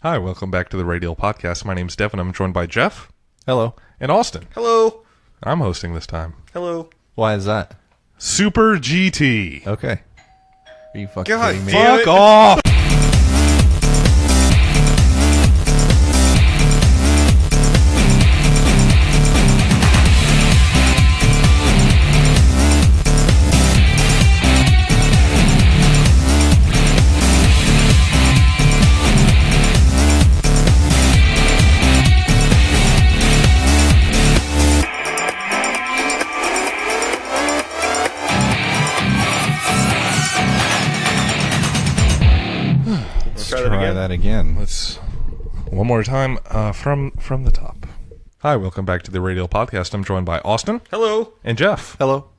Hi, welcome back to the Radial Podcast. My name's Devin. I'm joined by Jeff. Hello. And Austin. Hello. I'm hosting this time. Hello. Why is that? Super GT. Okay. Are you fucking God kidding me? damn it. Fuck off! Try that again. Let's one more time from the top. Hi, welcome back to the Radial Podcast. I'm joined by Austin. Hello. And Jeff. Hello.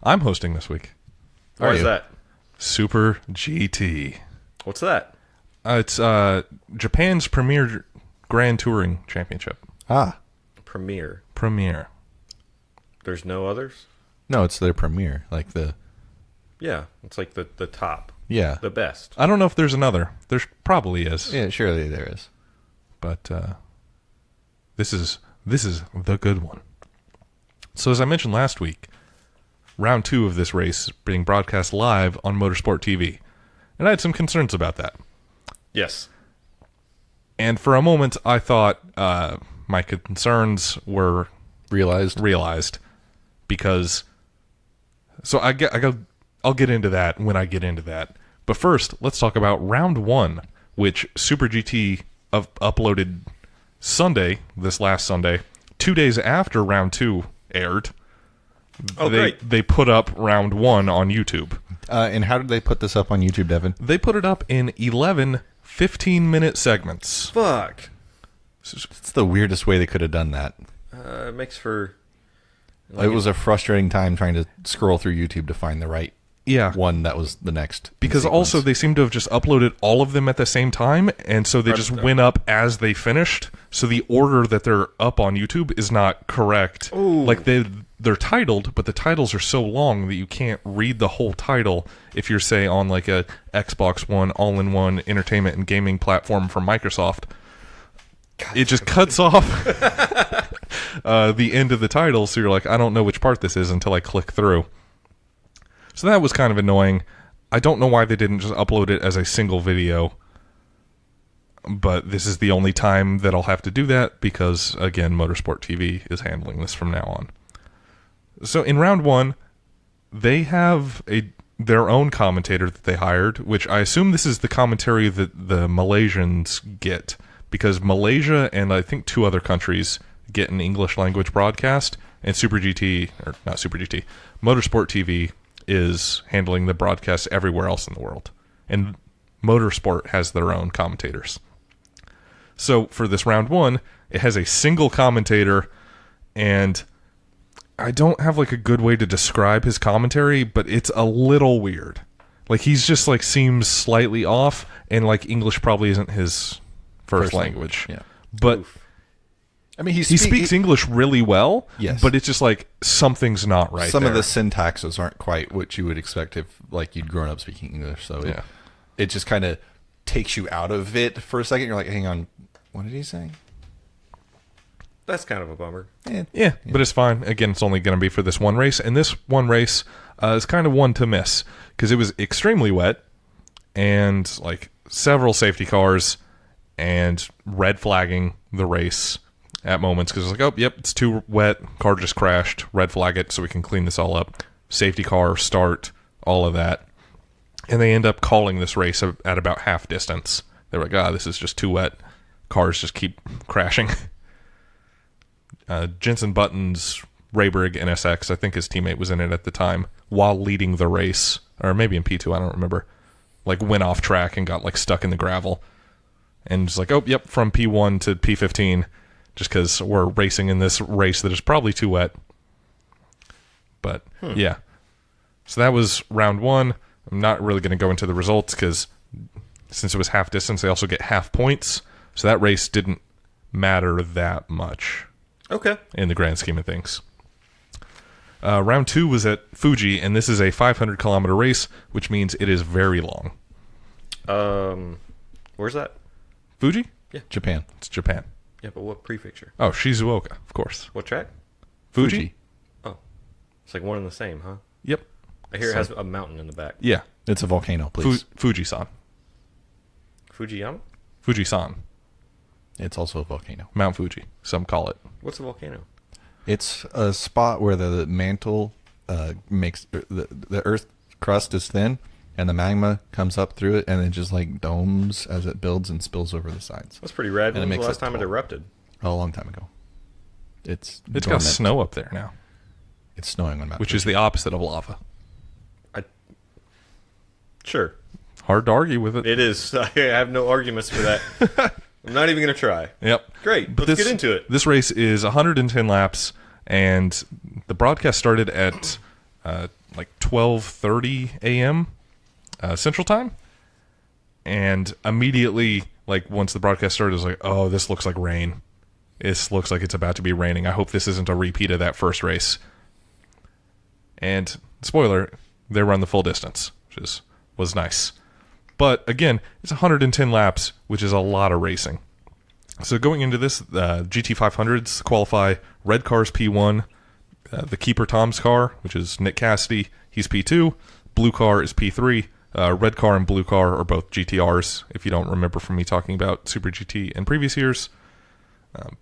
I'm hosting this week. What is that? Super GT. What's that? It's Japan's premier Grand Touring Championship. Premiere. Premier. There's no others? No, it's their premiere. Like the... Yeah. It's like the top. Yeah. The best. I don't know if there's another. There probably is. Yeah, surely there is. But this is the good one. So as I mentioned last week, round 2 of this race being broadcast live on Motorsport TV. And I had some concerns about that. Yes. And for a moment, I thought my concerns were realized because... So I'll get into that when I get into that. But first, let's talk about round 1, which Super GT uploaded Sunday, this last Sunday, 2 days after round 2 aired. Great. They put up round 1 on YouTube. And how did they put this up on YouTube, Devin? They put it up in 11 15-minute segments. Fuck. It's the weirdest way they could have done that. It makes for... It was a frustrating time trying to scroll through YouTube to find the right one that was the next. Because also they seem to have just uploaded all of them at the same time, and so they just went up as they finished. So the order that they're up on YouTube is not correct. Ooh. Like they're titled, but the titles are so long that you can't read the whole title if you're, say, on like a Xbox One all-in-one entertainment and gaming platform from Microsoft. God, it just cuts off the end of the title, so you're like, I don't know which part this is until I click through. So that was kind of annoying. I don't know why they didn't just upload it as a single video, but this is the only time that I'll have to do that because, again, Motorsport TV is handling this from now on. So in round 1, they have their own commentator that they hired, which I assume this is the commentary that the Malaysians get, because Malaysia and I think 2 other countries get an English language broadcast, and Motorsport TV is handling the broadcasts everywhere else in the world. And Motorsport has their own commentators. So for this round 1, it has a single commentator, and I don't have like a good way to describe his commentary, but it's a little weird. Like he's just like seems slightly off, and like English probably isn't his first language. Yeah. But I mean, he speaks English really well, yes, but it's just like something's not right. Some of the syntaxes aren't quite what you would expect if like you'd grown up speaking English. So it just kind of takes you out of it for a second. You're like, hang on, what did he say? That's kind of a bummer. Yeah, but it's fine. Again, it's only going to be for this one race, and this one race is kind of one to miss because it was extremely wet and like several safety cars and red flagging the race at moments because it's like, oh, yep, it's too wet, car just crashed, red flag it so we can clean this all up. Safety car, start, all of that. And they end up calling this race at about half distance. They're like, this is just too wet. Cars just keep crashing. Jensen Button's Rayburg NSX, I think his teammate was in it at the time, while leading the race, or maybe in P2, I don't remember, like went off track and got like stuck in the gravel. And just like, oh, yep, from P1 to P15, just because we're racing in this race that is probably too wet. But, yeah. So that was round 1. I'm not really going to go into the results because since it was half distance, they also get half points. So that race didn't matter that much. Okay. In the grand scheme of things. Round 2 was at Fuji, and this is a 500-kilometer race, which means it is very long. Where's that? Fuji? Japan. It's Japan. Yeah, but what prefecture? Oh, Shizuoka, of course. What track? Fuji? Oh. It's like one and the same, huh? Yep. I hear it has a mountain in the back. Yeah. It's a volcano, please. Fuji-san. Fujiyama? Fuji-san. It's also a volcano. Mount Fuji, some call it. What's a volcano? It's a spot where the mantle makes the earth crust is thin, and the magma comes up through it, and it just like domes as it builds and spills over the sides. That's pretty rad. And it When was makes the last it time it tall. erupted? A long time ago. It's Got dormant. snow up there now, It's snowing on Mount which Fuji. is the opposite of lava. Sure. Hard to argue with it. It is. I have no arguments for that. I'm not even going to try. Yep. Great. But Let's get into it. This race is 110 laps, and the broadcast started at like 12:30 a.m. Central Time, and immediately, like once the broadcast started, it was like, "Oh, this looks like rain. This looks like it's about to be raining. I hope this isn't a repeat of that first race." And spoiler, they run the full distance, which was nice. But again, it's 110 laps, which is a lot of racing. So going into this, GT500s qualify red cars P1, the keeper Tom's car, which is Nick Cassidy, he's P2, blue car is P3, red car and blue car are both GTRs, if you don't remember from me talking about Super GT in previous years.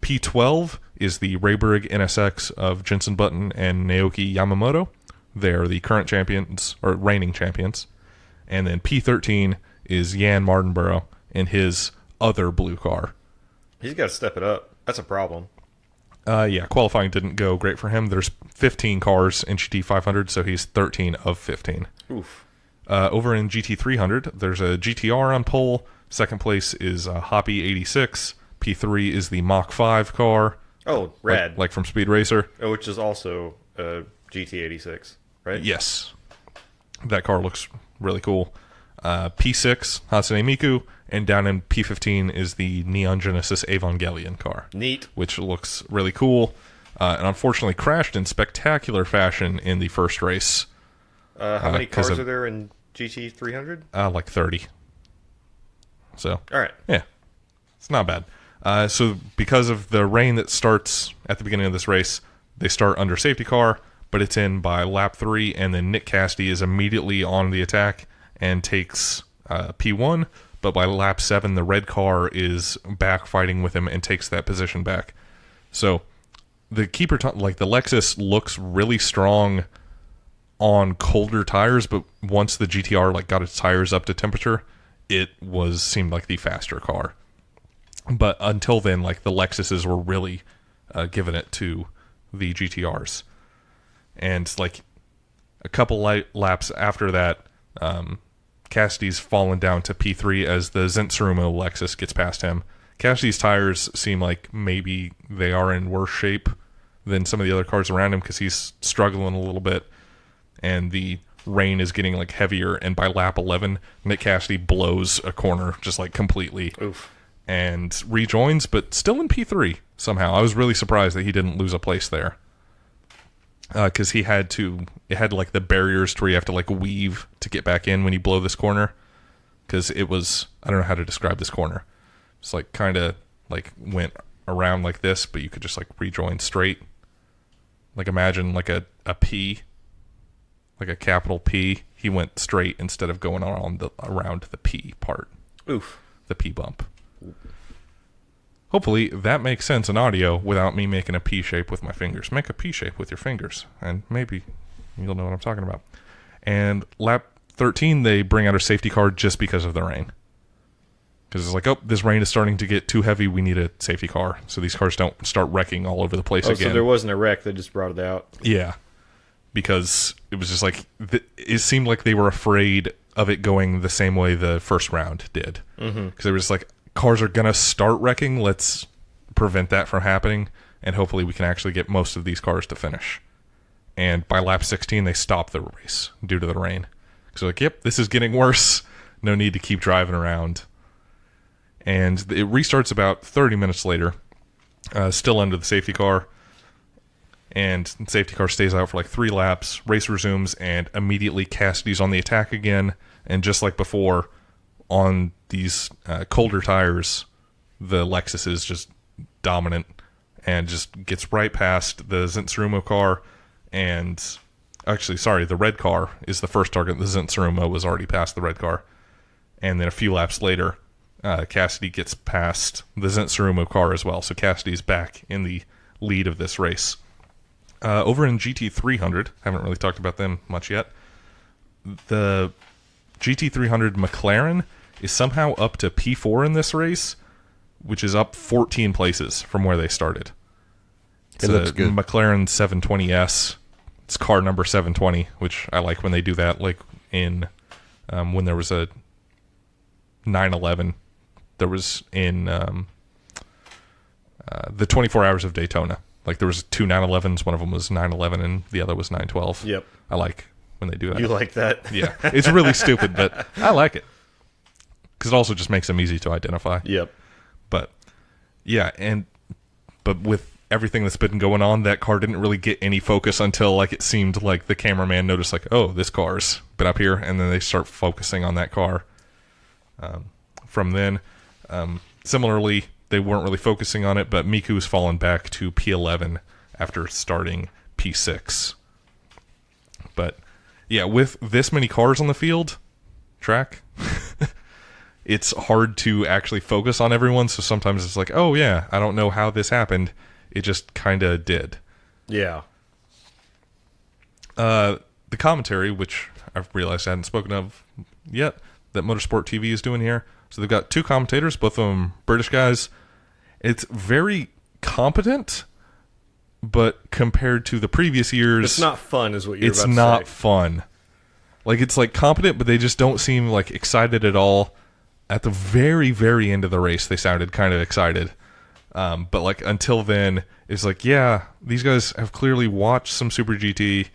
P12 is the Rayburg NSX of Jenson Button and Naoki Yamamoto. They're the current champions, or reigning champions. And then P13 is Jan Mardenborough in his other blue car. He's got to step it up. That's a problem. Yeah, qualifying didn't go great for him. There's 15 cars in GT500, so he's 13 of 15. Oof. Over in GT300, there's a GTR on pole. Second place is Hoppy 86. P3 is the Mach 5 car. Oh, rad. Like from Speed Racer. Oh, which is also GT86, right? Yes. That car looks really cool. P6, Hatsune Miku, and down in P15 is the Neon Genesis Evangelion car. Neat. Which looks really cool. And unfortunately crashed in spectacular fashion in the first race. How many 'cause cars of- are there in GT300? Like 30. So, All right. yeah. It's not bad. So because of the rain that starts at the beginning of this race, they start under safety car, but it's in by lap 3, and then Nick Cassidy is immediately on the attack and takes P1, but by lap 7, the red car is back fighting with him and takes that position back. So the keeper, like the Lexus, looks really strong on colder tires, but once the GTR like got its tires up to temperature, it seemed like the faster car. But until then, like the Lexuses were really giving it to the GTRs. And like a couple laps after that, Cassidy's fallen down to P3 as the Zentsurumo Lexus gets past him. Cassidy's tires seem like maybe they are in worse shape than some of the other cars around him because he's struggling a little bit. And the rain is getting like heavier. And by lap 11, Nick Cassidy blows a corner just like completely. Oof. And rejoins, but still in P3 somehow. I was really surprised that he didn't lose a place there. Because it had like the barriers to where you have to like weave to get back in when you blow this corner. Because it was, I don't know how to describe this corner. It's like kind of like went around like this, but you could just like rejoin straight. Like imagine like a P, like a capital P. He went straight instead of going around the P part. Oof. The P bump. Hopefully that makes sense in audio without me making a P shape with my fingers. Make a P shape with your fingers, and maybe you'll know what I'm talking about. And lap 13, they bring out a safety car just because of the rain. Because it's like, oh, this rain is starting to get too heavy. We need a safety car so these cars don't start wrecking all over the place again. So there wasn't a wreck. They just brought it out. Yeah. Because it was just like, it seemed like they were afraid of it going the same way the first round did. Because they were just like, cars are going to start wrecking. Let's prevent that from happening. And hopefully we can actually get most of these cars to finish. And by lap 16, they stopped the race due to the rain. So like, yep, this is getting worse. No need to keep driving around. And it restarts about 30 minutes later, still under the safety car. And the safety car stays out for like 3 laps. Race resumes, and immediately Cassidy's on the attack again. And just like before, on these colder tires, the Lexus is just dominant and just gets right past the Zensuruma car. And actually, sorry, the red car is the first target. The Zensuruma was already past the red car. And then a few laps later, Cassidy gets past the Zensuruma car as well. So Cassidy's back in the lead of this race. Over in GT300, haven't really talked about them much yet. The GT300 McLaren is somehow up to P4 in this race, which is up 14 places from where they started. It's It looks a good. McLaren 720S. It's car number 720, which I like when they do that. Like in when there was a 911, there was in the 24 Hours of Daytona. Like there was two 911s. One of them was 911 and the other was 912. Yep. I like when they do that. You like that? Yeah, it's really stupid, but I like it because it also just makes them easy to identify. Yep. But yeah, but with everything that's been going on, that car didn't really get any focus until like it seemed like the cameraman noticed like, oh, this car's been up here, and then they start focusing on that car. From then, similarly, they weren't really focusing on it, but Miku's fallen back to P11 after starting P6. But yeah, with this many cars on the field track, it's hard to actually focus on everyone. So sometimes it's like, oh yeah, I don't know how this happened. It just kind of did. Yeah. The commentary, which I've realized I hadn't spoken of yet, that Motorsport TV is doing here. So they've got two commentators, both of them British guys. It's very competent, but compared to the previous years, It's not fun, is what you're it's about to not say. fun. Like, it's like competent, but they just don't seem like excited at all. At the very, very end of the race, they sounded kind of excited. But like until then, it's like, yeah, these guys have clearly watched some Super GT.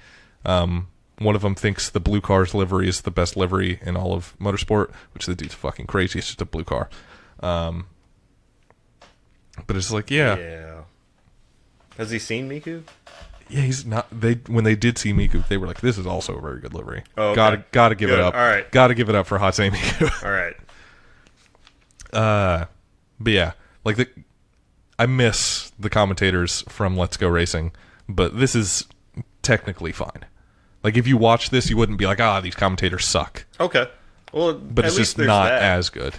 One of them thinks the blue car's livery is the best livery in all of motorsport, which the dude's fucking crazy. It's just a blue car. But it's like, Yeah. Has he seen Miku? yeah, he's not. When they did see Miku, they were like, "This is also a very good livery. Oh, okay. Gotta give it Good. up. All right. Gotta give it up for Hatsune Miku." All right. But yeah, like I miss the commentators from Let's Go Racing, but this is technically fine. Like if you watch this, you wouldn't be like, "Ah, these commentators suck." Okay. Well, But at it's least just there's not that. as good.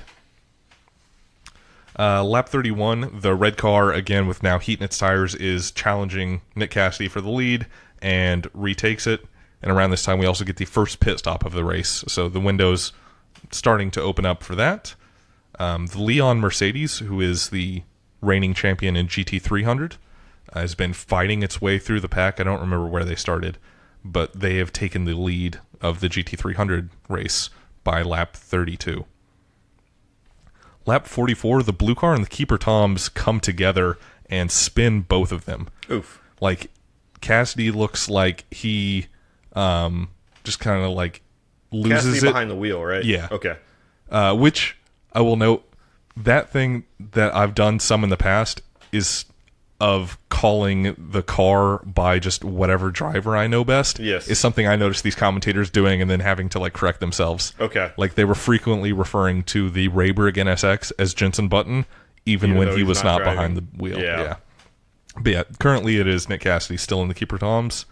Lap 31, the red car, again with now heat in its tires, is challenging Nick Cassidy for the lead and retakes it. And around this time, we also get the first pit stop of the race. So the window's starting to open up for that. The Leon Mercedes, who is the reigning champion in GT300, has been fighting its way through the pack. I don't remember where they started, but they have taken the lead of the GT300 race by lap 32. Lap 44, the blue car and the keeper Toms come together and spin both of them. Oof. Like, Cassidy looks like he just kind of like loses Cassidy it. behind the wheel, right? Yeah. Okay. Which I will note, that thing that I've done some in the past is of calling the car by just whatever driver I know best. Yes. Is something I noticed these commentators doing and then having to like correct themselves. Okay. Like they were frequently referring to the Rayburg NSX as Jensen Button, even when though he he's was not not behind the wheel. Yeah. But yeah, currently it is Nick Cassidy still in the keeper Toms.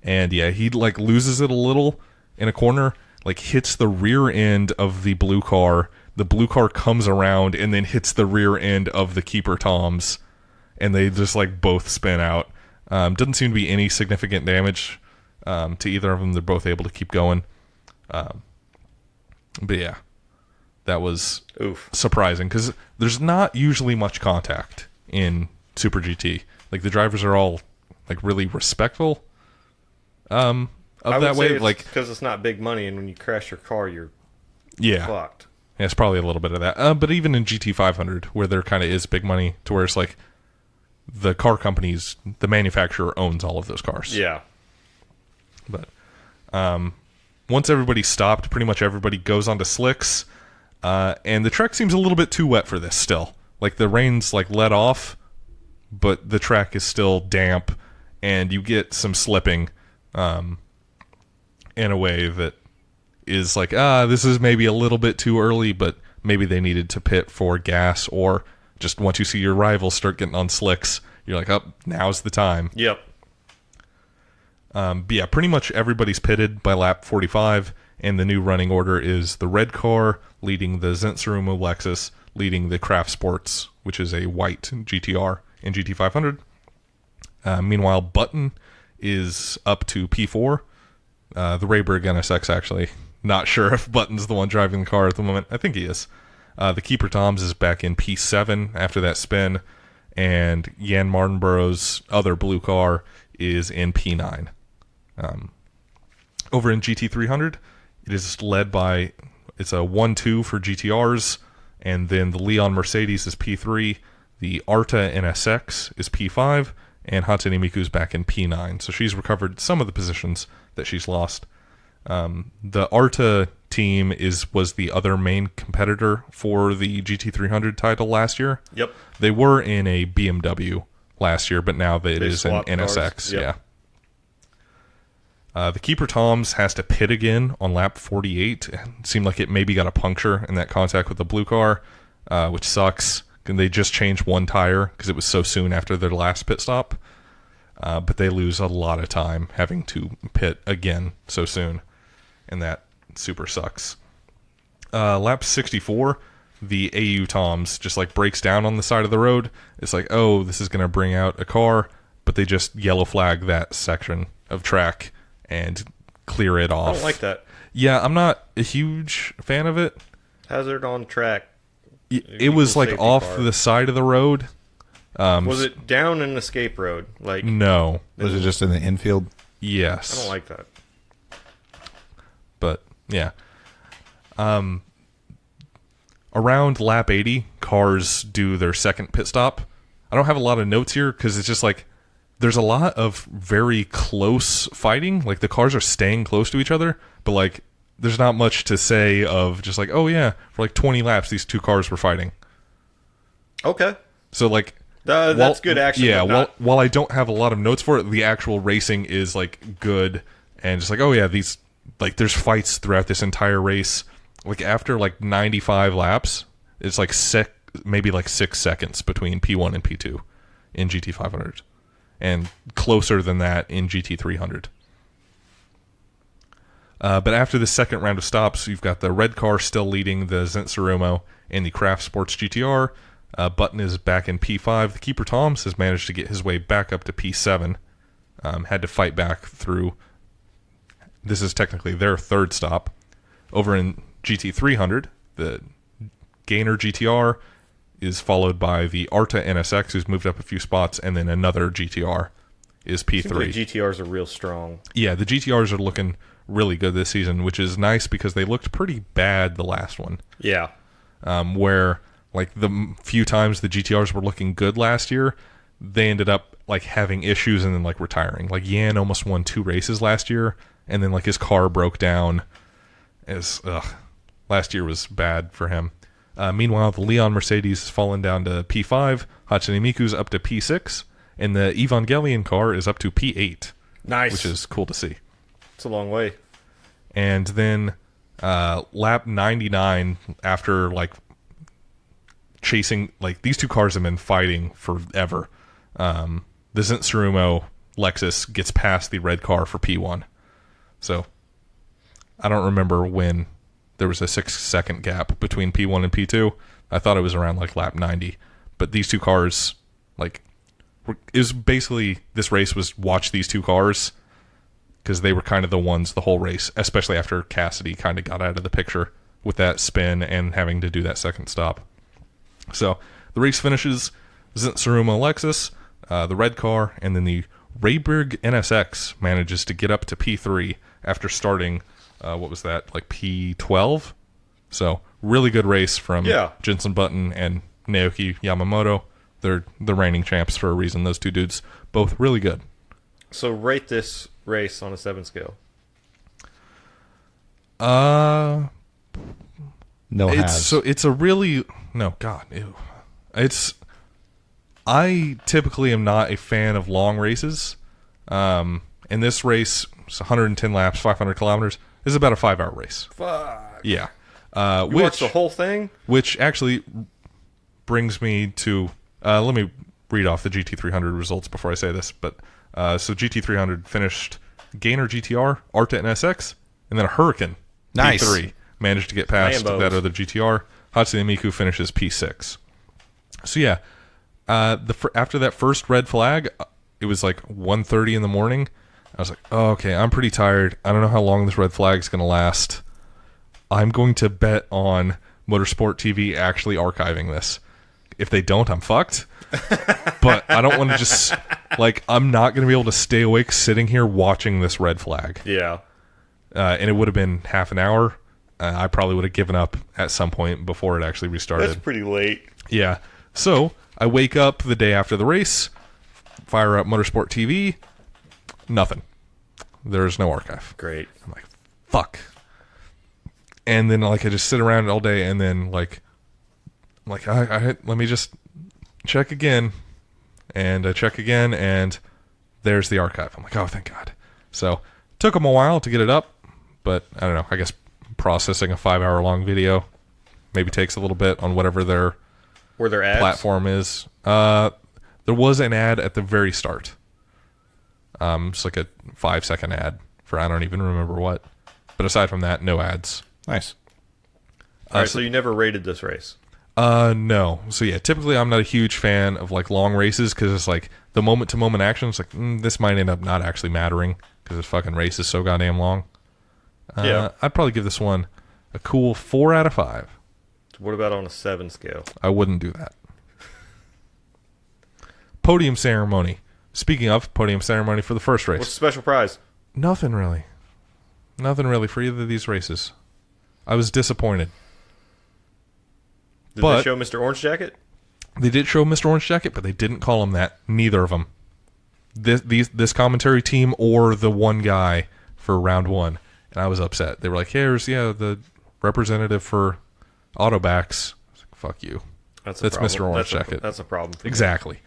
And yeah, he like loses it a little in a corner, like hits the rear end of the blue car. The blue car comes around and then hits the rear end of the keeper Toms. And they just like both spin out. Doesn't seem to be any significant damage to either of them. They're both able to keep going. But yeah, that was Oof. surprising because there's not usually much contact in Super GT. Like the drivers are all like really respectful of that way. Like because it's not big money, and when you crash your car, you're yeah, fucked. yeah, it's probably a little bit of that. But even in GT 500, where there kind of is big money, to where it's like the car companies, the manufacturer owns all of those cars. Yeah. But once everybody stopped, pretty much everybody goes onto slicks, and the track seems a little bit too wet for this still. Like the rain's like let off, but the track is still damp, and you get some slipping in a way that is like, this is maybe a little bit too early, but maybe they needed to pit for gas, or Just once you see your rivals start getting on slicks, you're like, oh, now's the time. Yep. But yeah, pretty much everybody's pitted by lap 45, and the new running order is the red car leading the Zensurumo Lexus, leading the Craft Sports, which is a white GTR and GT500. Meanwhile, Button is up to P4. The Rayburg NSX, actually. Not sure if Button's the one driving the car at the moment. I think he is. The Keeper Toms is back in P7 after that spin, and Jan Martinborough's other blue car is in P9. Over in GT300, it is led by, it's a 1-2 for GTRs, and then the Leon Mercedes is P3, the Arta NSX is P5, and Hatsune Miku's back in P9. So she's recovered some of the positions that she's lost. The Arta team was the other main competitor for the GT300 title last year. Yep. They were in a BMW last year, but now it is an NSX. Yep. Yeah. The Keeper Toms has to pit again on lap 48. It seemed like it maybe got a puncture in that contact with the blue car, which sucks. And they just changed one tire because it was so soon after their last pit stop. But they lose a lot of time having to pit again so soon. And that super sucks. Lap 64, the AU Toms just like breaks down on the side of the road. It's like, oh, this is going to bring out a car. But they just yellow flag that section of track and clear it off. I don't like that. Yeah, I'm not a huge fan of it. Hazard on track. It was like off car. the side of the road. Was it down an escape road? Like, No. Was it just in the infield? Yes. I don't like that. But yeah. Around lap 80, cars do their second pit stop. I don't have a lot of notes here because it's just like there's a lot of very close fighting. Like the cars are staying close to each other, but like there's not much to say of just like, oh yeah, for like 20 laps these two cars were fighting. Okay. So like that's good action. Yeah, while I don't have a lot of notes for it, the actual racing is like good and just like, oh yeah, these like there's fights throughout this entire race. Like after like 95 laps, it's like maybe like 6 seconds between P1 and P2 in GT500, and closer than that in GT300. But after the second round of stops, you've got the red car still leading the Zensurumo and the Craft Sports GTR. Button is back in P5. The Keeper Toms has managed to get his way back up to P7. Had to fight back through. This is technically their third stop. Over in GT300, the Gainer GTR is followed by the Arta NSX, who's moved up a few spots, and then another GTR is P3. Seems like GTRs are real strong. Yeah, the GTRs are looking really good this season, which is nice because they looked pretty bad the last one. Yeah. Where like the few times the GTRs were looking good last year, they ended up like having issues and then like retiring. Like Yan almost won 2 races last year, and then like his car broke down. Last year was bad for him. Meanwhile, the Leon Mercedes has fallen down to P5, Hatsune Miku's up to P6, and the Evangelion car is up to P8. Nice. Which is cool to see. It's a long way. And then lap 99, after like chasing, like these two cars have been fighting forever. The Zensurumo Lexus gets past the red car for P1. So I don't remember when there was a 6-second gap between P1 and P2. I thought it was around like lap 90. But these two cars, like, is basically this race was watch these two cars because they were kind of the ones the whole race, especially after Cassidy kind of got out of the picture with that spin and having to do that second stop. So the race finishes Zensurumo Lexus, the red car, and then the Rayburg NSX manages to get up to P3 after starting, what was that, like P12? So really good race from Jensen Button and Naoki Yamamoto. They're the reigning champs for a reason. Those two dudes, both really good. So rate this race on a 7 scale. No it's halves. it's a really no god ew. I typically am not a fan of long races. In this race, it's 110 laps, 500 kilometers. This is about a 5-hour race. Fuck. Yeah. You watched the whole thing? Which actually, brings me to let me read off the GT300 results before I say this. But so GT300 finished Gainer GTR, Arta and SX, and then a Hurricane Nice. P3 managed to get past Lambos. that other GTR. Hatsune Miku finishes P6. So yeah, after that first red flag, it was like 1:30 in the morning. I was like, oh, okay, I'm pretty tired. I don't know how long this red flag is going to last. I'm going to bet on Motorsport TV actually archiving this. If they don't, I'm fucked. But I don't want to just, like, I'm not going to be able to stay awake sitting here watching this red flag. Yeah. And it would have been half an hour. I probably would have given up at some point before it actually restarted. That's pretty late. Yeah. So I wake up the day after the race, fire up Motorsport TV, nothing. There's no archive. Great. I'm like, fuck. And then like I just sit around all day, and then like I'm like let me just check again, and I check again, and there's the archive. I'm like, oh, thank God. So took them a while to get it up, but I don't know. I guess processing a 5-hour long video maybe takes a little bit on whatever their Were there ads? platform is. There was an ad at the very start. It's like a 5-second ad for I don't even remember what. But aside from that, no ads. Nice. All right, so you never rated this race. No. So yeah, typically I'm not a huge fan of like long races because it's like the moment to moment action. It's like this might end up not actually mattering because this fucking race is so goddamn long. Yeah. I'd probably give this one a cool 4 out of 5. What about on a 7 scale? I wouldn't do that. Podium ceremony. Speaking of podium ceremony for the first race. What's the special prize? Nothing really. Nothing really for either of these races. I was disappointed. Did But- they show Mr. Orange Jacket? They did show Mr. Orange Jacket, but they didn't call him that. Neither of them. This commentary team or the one guy for round 1. And I was upset. They were like, here's, the representative for Autobacks. I was like, fuck you. That's Mr. Orange Jacket. That's a problem. For me. Exactly.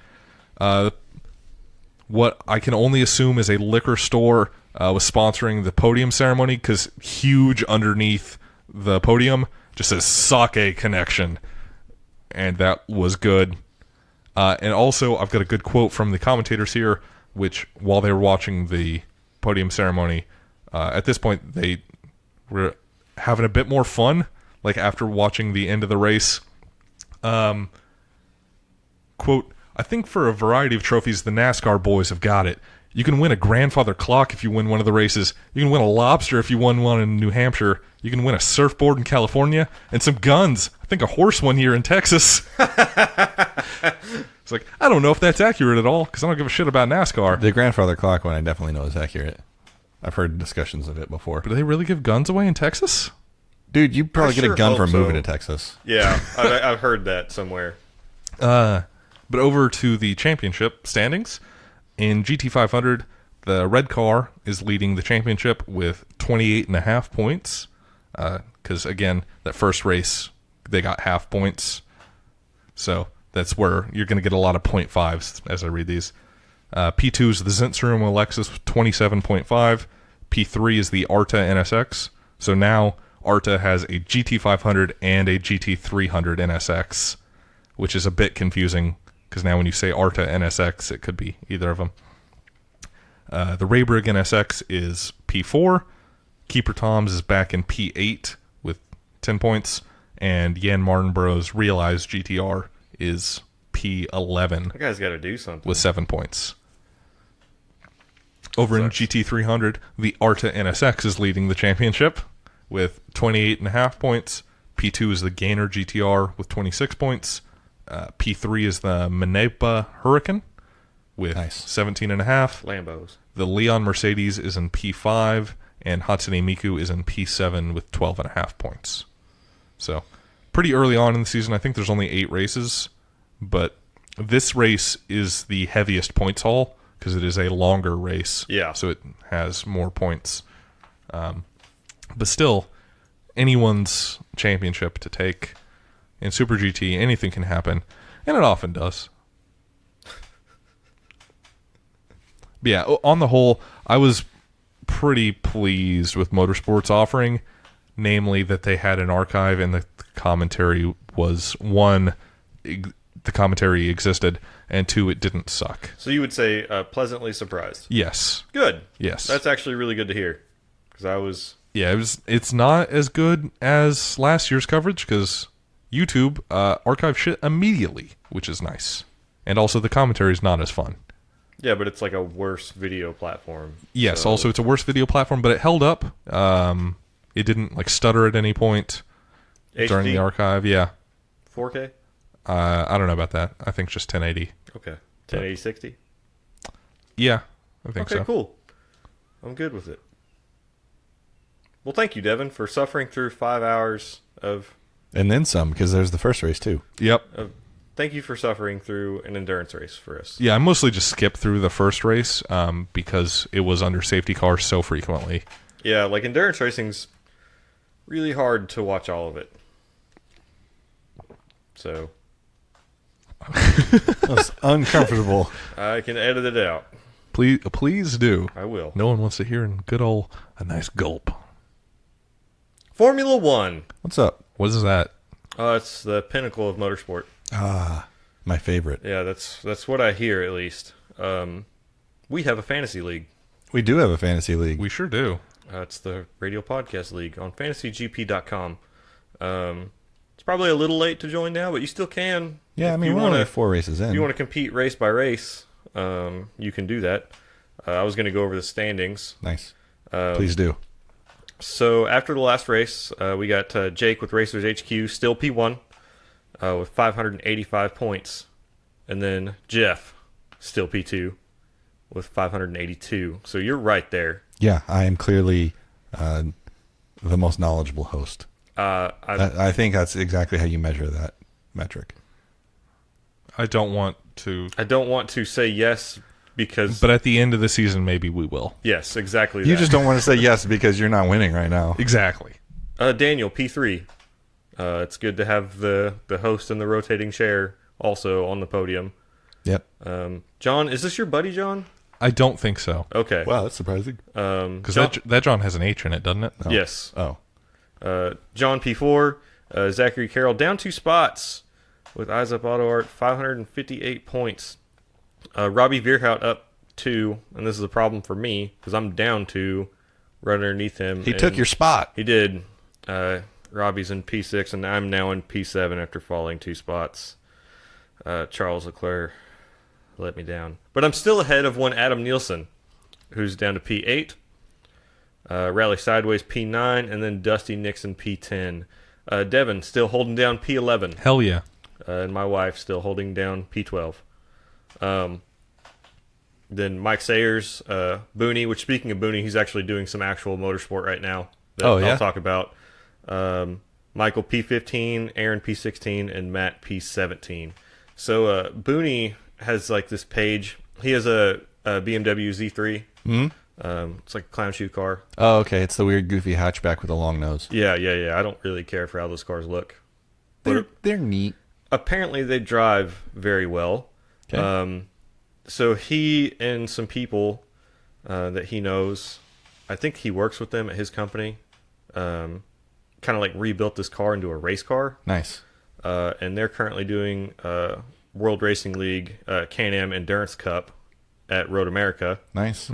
What I can only assume is a liquor store was sponsoring the podium ceremony because huge underneath the podium just says Sake Connection. And that was good. And also, I've got a good quote from the commentators here, which while they were watching the podium ceremony, at this point they were having a bit more fun, like after watching the end of the race. Quote, I think for a variety of trophies, the NASCAR boys have got it. You can win a grandfather clock if you win one of the races. You can win a lobster if you won one in New Hampshire. You can win a surfboard in California. And some guns. I think a horse one here in Texas. It's like, I don't know if that's accurate at all, because I don't give a shit about NASCAR. The grandfather clock one I definitely know is accurate. I've heard discussions of it before. But do they really give guns away in Texas? Dude, you probably get a sure gun for hope so. moving to Texas. Yeah, I've heard that somewhere. But over to the championship standings. In GT500, the red car is leading the championship with 28.5 points. Because, again, that first race, they got half points. So that's where you're going to get a lot of 0.5s as I read these. P2 is the Zentrum Alexis with 27.5. P3 is the Arta NSX. So now Arta has a GT500 and a GT300 NSX, which is a bit confusing because now when you say Arta NSX, it could be either of them. The Raybrigg NSX is P4. Keeper Toms is back in P8 with 10 points. And Jan Martinborough's Realized GTR is P11 That guy's got to do something. with 7 points. Over in GT300, the Arta NSX is leading the championship with 28.5 points. P2 is the Gainer GTR with 26 points. P3 is the Minepa Hurricane with Nice. 17.5. Lambos. The Leon Mercedes is in P5, and Hatsune Miku is in P7 with 12.5 points. So, pretty early on in the season. I think there's only 8 races, but this race is the heaviest points haul because it is a longer race. Yeah. So it has more points. But still, anyone's championship to take in Super GT, anything can happen, and it often does. But yeah, on the whole, I was pretty pleased with Motorsport's offering, namely that they had an archive and the commentary was, one, the commentary existed, and 2, it didn't suck. So you would say pleasantly surprised. Yes. Good. Yes. That's actually really good to hear. Because I was... Yeah, it's not as good as last year's coverage, because YouTube archived shit immediately, which is nice. And also the commentary is not as fun. Yeah, but it's like a worse video platform. Yes, so... also it's a worse video platform, but it held up. It didn't like stutter at any point during the archive. Yeah. 4K? I don't know about that. I think just 1080. Okay. 1080 60? Yeah, I think so. Okay, cool. I'm good with it. Well, thank you, Devin, for suffering through 5 hours of... And then some, because there's the first race, too. Yep. Thank you for suffering through an endurance race for us. Yeah, I mostly just skipped through the first race because it was under safety cars so frequently. Yeah, like endurance racing's really hard to watch all of it. So... That's uncomfortable. I can edit it out. Please do. I will. No one wants to hear a nice gulp. Formula One. What's up? What is that? It's the pinnacle of motorsport. Ah, my favorite. Yeah, that's what I hear at least. We have a fantasy league. We do have a fantasy league. We sure do. It's the Radio Podcast League on fantasygp.com. It's probably a little late to join now, but you still can. Yeah, I mean, we're only 4 races in. If you want to compete race by race, you can do that. I was going to go over the standings. Nice. Please do. So after the last race, we got Jake with Racers HQ, still P1, with 585 points. And then Jeff, still P2, with 582. So you're right there. Yeah, I am clearly the most knowledgeable host. I think that's exactly how you measure that metric. I don't want to say yes because... But at the end of the season, maybe we will. Yes, exactly You that. just don't want to say yes because you're not winning right now. Exactly. Daniel, P3. It's good to have the host and the rotating chair also on the podium. Yep. John, is this your buddy, John? I don't think so. Okay. Wow, that's surprising. Because that John has an H in it, doesn't it? Oh. Yes. Oh. John P4, Zachary Carroll down 2 spots with Eyes Up Auto Art, 558 points. Robbie Veerhout up 2, and this is a problem for me because I'm down 2 right underneath him. He took your spot. He did. Robbie's in P6, and I'm now in P7 after falling 2 spots. Charles Leclerc let me down. But I'm still ahead of one Adam Nielsen, who's down to P8. Rally Sideways P9, and then Dusty Nixon P10. Devin still holding down P11. Hell yeah. And my wife still holding down P12. Then Mike Sayers, Booney, which speaking of Booney, he's actually doing some actual motorsport right now that I'll talk about. Michael P15, Aaron P16, and Matt P17. So Booney has like this page. He has a BMW Z3. Mm-hmm. It's like a clown shoe car. Oh, okay. It's the weird, goofy hatchback with a long nose. Yeah. I don't really care for how those cars look. They're neat. Apparently, they drive very well. Okay. So he and some people that he knows, I think he works with them at his company, kind of like rebuilt this car into a race car. Nice. And they're currently doing World Racing League Can-Am Endurance Cup at Road America. Nice.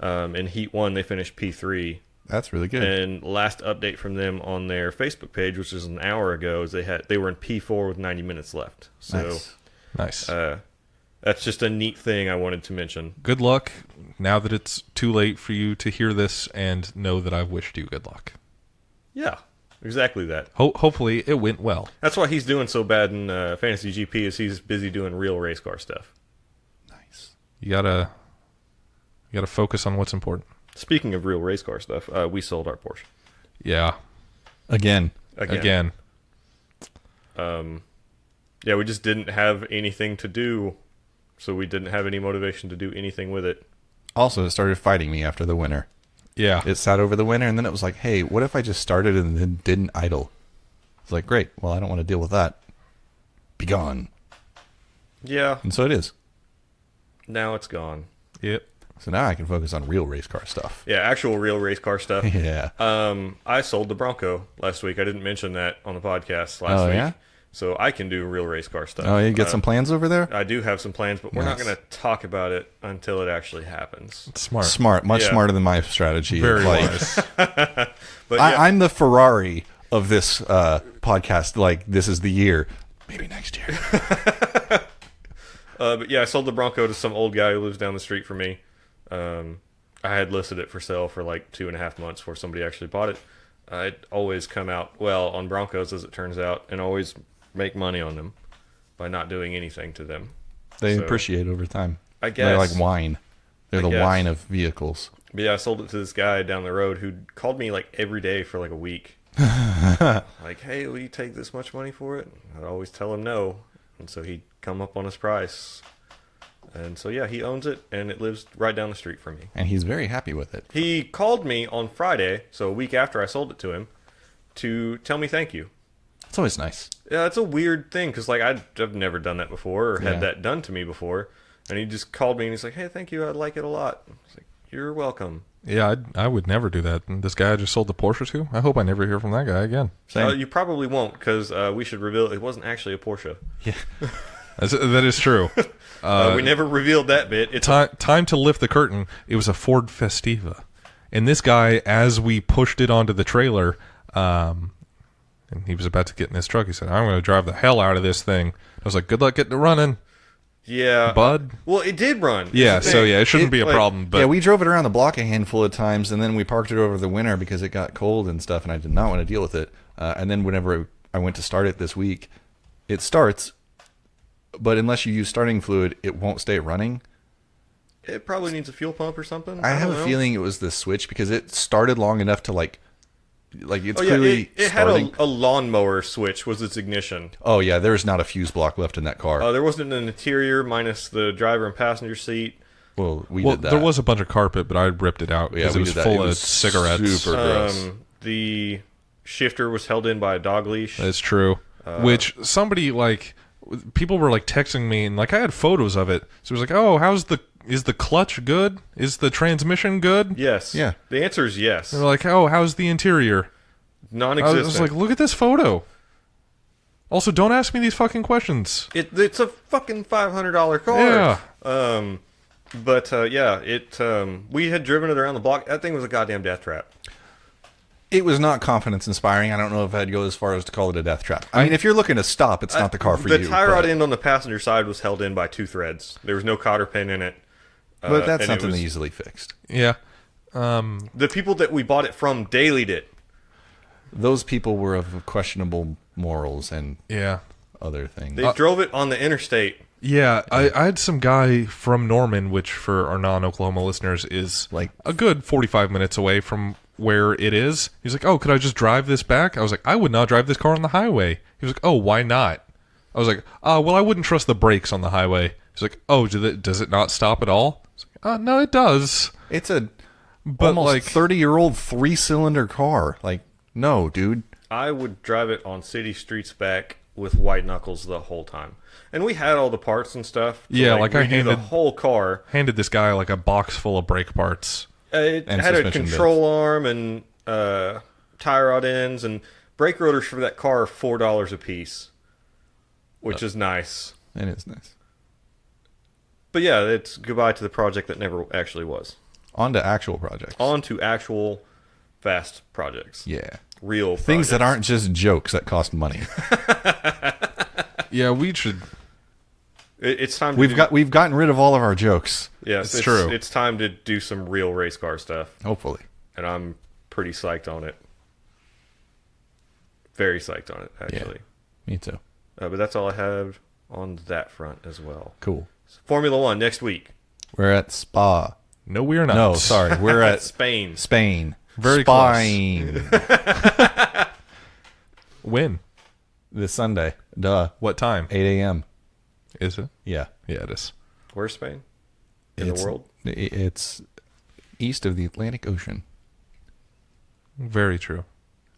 In Heat 1, they finished P3. That's really good. And last update from them on their Facebook page, which is an hour ago, is they were in P4 with 90 minutes left. So Nice. that's just a neat thing I wanted to mention. Good luck now that it's too late for you to hear this, and know that I've wished you good luck. Yeah, exactly that. Hopefully it went well. That's why he's doing so bad in Fantasy GP, is he's busy doing real race car stuff. Nice. You gotta focus on what's important. Speaking of real race car stuff, we sold our Porsche. Yeah. Again. Yeah, we just didn't have anything to do, so we didn't have any motivation to do anything with it. Also, it started fighting me after the winter. Yeah. It sat over the winter, and then it was like, hey, what if I just started and then didn't idle? It's like, great. Well, I don't want to deal with that. Be gone. Yeah. And so it is. Now it's gone. Yep. So now I can focus on real race car stuff. Yeah, actual real race car stuff. Yeah. I sold the Bronco last week. I didn't mention that on the podcast last week. Yeah? so I can do real race car stuff. Oh, you get some plans over there? I do have some plans, but we're not Nice. going to talk about it until it actually happens. Smart. Smart, much Yeah. smarter than my strategy. Very Like, wise. But yeah, I'm the Ferrari of this podcast. Like, this is the year. Maybe next year. but yeah, I sold the Bronco to some old guy who lives down the street from me. I had listed it for sale for like 2.5 months before somebody actually bought it. I'd always come out well on Broncos, as it turns out, and always make money on them by not doing anything to them. They So, appreciate over time. I They're guess. like wine. They're I the guess. wine of vehicles. But yeah, I sold it to this guy down the road who called me like every day for like a week. Like, hey, will you take this much money for it? I'd always tell him no. And so he'd come up on his price. And so yeah, he owns it and it lives right down the street from me. And he's very happy with it. He called me on Friday, so a week after I sold it to him, to tell me thank you. It's always nice. Yeah, it's a weird thing because like I've never done that before or had Yeah. that done to me before. And he just called me and he's like, hey, thank you. I like it a lot. I was like, you're welcome. Yeah, I would never do that. And this guy I just sold the Porsche to, I hope I never hear from that guy again. Same. You probably won't because we should reveal it wasn't actually a Porsche. Yeah. That is true. We never revealed that bit. It's Time to lift the curtain. It was a Ford Festiva. And this guy, as we pushed it onto the trailer, and he was about to get in his truck, he said, I'm going to drive the hell out of this thing. I was like, good luck getting it running, yeah, bud. Well, it did run. Yeah, It's the so thing. yeah, it shouldn't be a like- problem. But yeah, we drove it around the block a handful of times, and then we parked it over the winter because it got cold and stuff, and I did not want to deal with it. And then whenever I went to start it this week, it starts, but unless you use starting fluid, it won't stay running. It probably needs a fuel pump or something. I have don't a know. feeling it was the switch because it started long enough to like it's Oh yeah, clearly it had starting. a lawnmower switch was its ignition. Oh yeah, there's not a fuse block left in that car. There wasn't an interior minus the driver and passenger seat. well, we well, did that. there was a bunch of carpet, but I ripped it out Yeah, because we it was did that. full It of was cigarettes. super gross. The shifter was held in by a dog leash. That's true. Which somebody like people were like texting me and like I had photos of it. So it was like, oh, is the clutch good? Is the transmission good? Yes. Yeah. The answer is yes. They're like, oh, how's the interior? I Non-existent. was like, look at this photo. Also, don't ask me these fucking questions. It's a fucking $500 car. Yeah. We had driven it around the block. That thing was a goddamn death trap. It was not confidence inspiring. I don't know if I'd go as far as to call it a death trap. I mean, if you're looking to stop, it's not the car for the you. The tie rod but, end on the passenger side was held in by 2 threads. There was no cotter pin in it. but that's and it something was- they easily fixed. Yeah. The people that we bought it from dailied it. Those people were of questionable morals and Yeah. other things. They drove it on the interstate. Yeah, I had some guy from Norman, which for our non-Oklahoma listeners is Like- a good 45 minutes away from where it is. He's like, oh, could I just drive this back? I was like, I would not drive this car on the highway. He was like, oh, why not? I was like, well, I wouldn't trust the brakes on the highway. He's like, oh, does it not stop at all? I was like, no, it does. It's a But almost like, 30-year-old 3-cylinder car. Like, no, dude. I would drive it on city streets back with white knuckles the whole time. And we had all the parts and stuff. to, Yeah, like I redo the handed- whole car. handed this guy like a box full of brake parts. It And had a suspension control arm and tie rod ends and brake rotors for that car are $4 a piece, which is nice. It is nice. But yeah, it's goodbye to the project that never actually was. On to actual projects. On to actual fast projects. Yeah. Real Things that projects. aren't just jokes that cost money. Yeah, we should. It's time. To We've gotten rid of all of our jokes. Yes, It's true. It's time to do some real race car stuff, Hopefully. and I'm pretty psyched on it. Very psyched on it, actually. Me too. But that's all I have on that front as well. Cool. Formula One next week. We're at Spa. No, we are not. No, sorry. We're at Spain. Spain. Very Spain. When? This Sunday. Duh. What time 8 a.m. is it? Yeah. Yeah, it is. Where's Spain? In It's- the world? It's east of the Atlantic Ocean. Very true.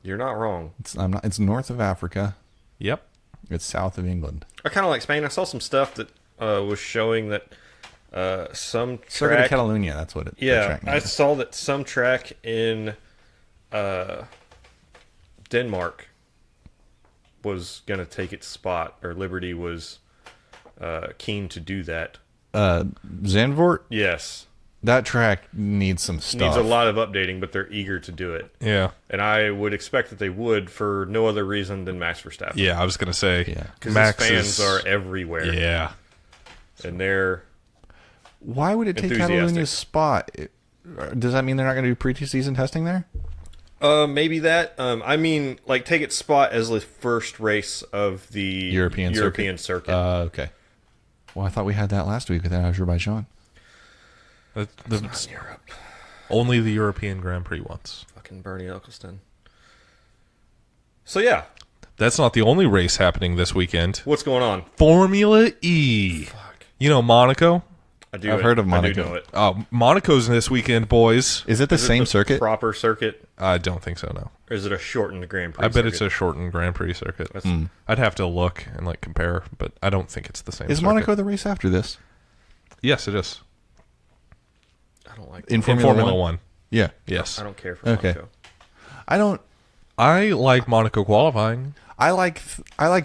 You're not wrong. It's north of Africa. Yep. It's south of England. I kind of like Spain. I saw some stuff that was showing that some Circuit of track. Catalunya, that's what it the Yeah, track name I is. saw that some track in Denmark was going to take its spot, or Liberty was keen to do that. Zandvoort, Yes. that track needs some stuff. Needs a lot of updating, but they're eager to do it. Yeah. And I would expect that they would for no other reason than Max Verstappen. Yeah, I was going to say. Yeah. Because Max fans are everywhere. Yeah. And they're... Why would it take enthusiastic. Catalonia's spot? Does that mean they're not going to do pre-season testing there? Maybe that. I mean, like, take its spot as the first race of the European circuit. Okay. Well, I thought we had that last week with Azerbaijan. It's not Europe. Only the European Grand Prix once. Fucking Bernie Eccleston. So, yeah. That's not the only race happening this weekend. What's going on? Formula E. Fuck. You know Monaco? I've heard of Monaco. I do know it. Oh, Monaco's this weekend, boys. Is it the same circuit? Proper circuit? I don't think so, no. Or is it a shortened Grand Prix I bet it's circuit? a shortened Grand Prix circuit. That's- I'd have to look and like compare, but I don't think it's the same Is circuit. Monaco the race after this? Yes, it is. I don't like In that. In Formula One. Yeah. Yes. I don't care for Okay. Monaco. I like Monaco qualifying. I like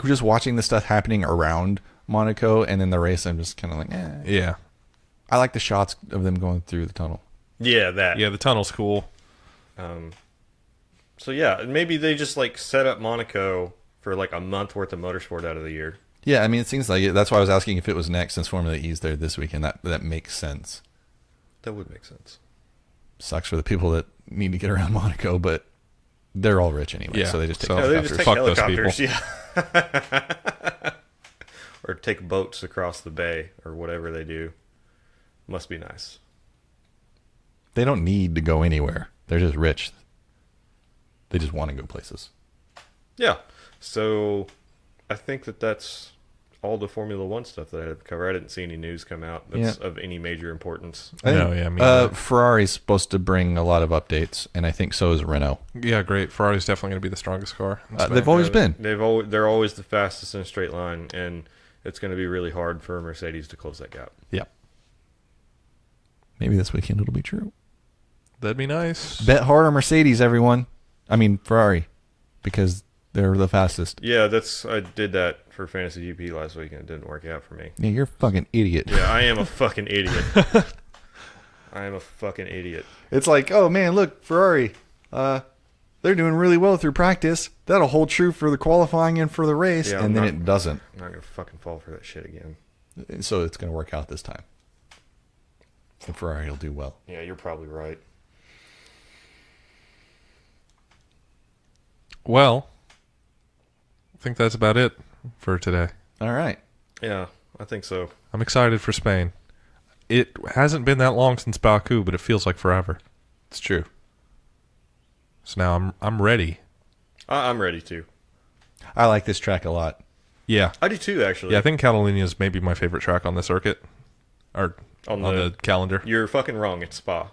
just watching the stuff happening around Monaco, and then the race. I'm just kind of like, eh. Yeah. I like the shots of them going through the tunnel. Yeah, that. Yeah, the tunnel's cool. So yeah, maybe they just like set up Monaco for like a month worth of motorsport out of the year. Yeah, I mean, it seems like it. That's why I was asking if it was next, since Formula E's there this weekend. That makes sense. That would make sense. Sucks for the people that need to get around Monaco, but they're all rich anyway, Yeah, so they just take so- No, they helicopters. just take Fuck those helicopters, yeah. Or take boats across the bay or whatever they do. Must be nice. They don't need to go anywhere. They're just rich. They just want to go places. Yeah. So I think that's all the Formula One stuff that I had to cover. I didn't see any news come out that's of any major importance. No, yeah, me neither. Ferrari's supposed to bring a lot of updates, and I think so is Renault. Yeah, great. Ferrari's definitely going to be the strongest car. They've always been. They're always the fastest in a straight line, and it's going to be really hard for Mercedes to close that gap. Yeah. Maybe this weekend it'll be true. That'd be nice. Bet hard on Mercedes, everyone. I mean Ferrari, because they're the fastest. Yeah, I did that for Fantasy GP last week, and it didn't work out for me. Yeah, you're a fucking idiot. Yeah, I am a fucking idiot. I am a fucking idiot. It's like, oh man, look, Ferrari. They're doing really well through practice. That'll hold true for the qualifying and for the race, Yeah, and then I'm it doesn't. I'm not going to fucking fall for that shit again. So it's going to work out this time. And Ferrari will do well. Yeah, you're probably right. Well, I think that's about it for today. All right. Yeah, I think so. I'm excited for Spain. It hasn't been that long since Baku, but it feels like forever. It's true. So now I'm ready. I'm ready to. I like this track a lot. Yeah. I do too, actually. Yeah, I think Catalunya is maybe my favorite track on the circuit. Or on the calendar. You're fucking wrong. It's Spa.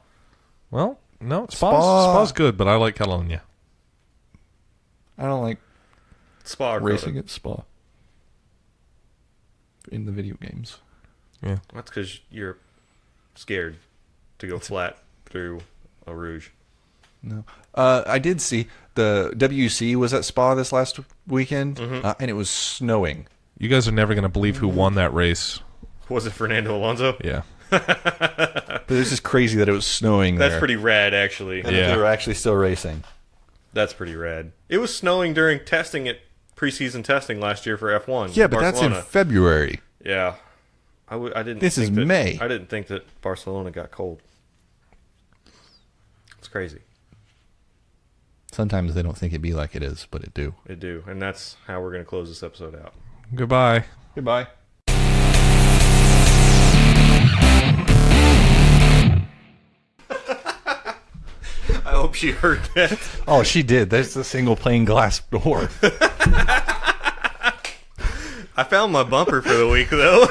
Well, no, Spa. Spa's good, but I like Catalunya. I don't like Spa or racing Kota. at Spa in the video games. Yeah. That's because you're scared to go flat through a Rouge. No. I did see the WC was at Spa this last weekend, and it was snowing. You guys are never going to believe who won that race. Was it Fernando Alonso? Yeah. But it was just crazy that it was snowing That's there. pretty rad, actually. And Yeah. they were actually still racing. That's pretty rad. It was snowing during testing at preseason testing last year for F1. Yeah, but that's in Barcelona. February. Yeah. I didn't. This think is that- May. I didn't think that Barcelona got cold. It's crazy. Sometimes they don't think it be like it is, but it do. They do, and that's how we're going to close this episode out. Goodbye. Goodbye. I hope she heard that. Oh, she did. There's the single pane glass door. I found my bumper for the week, though.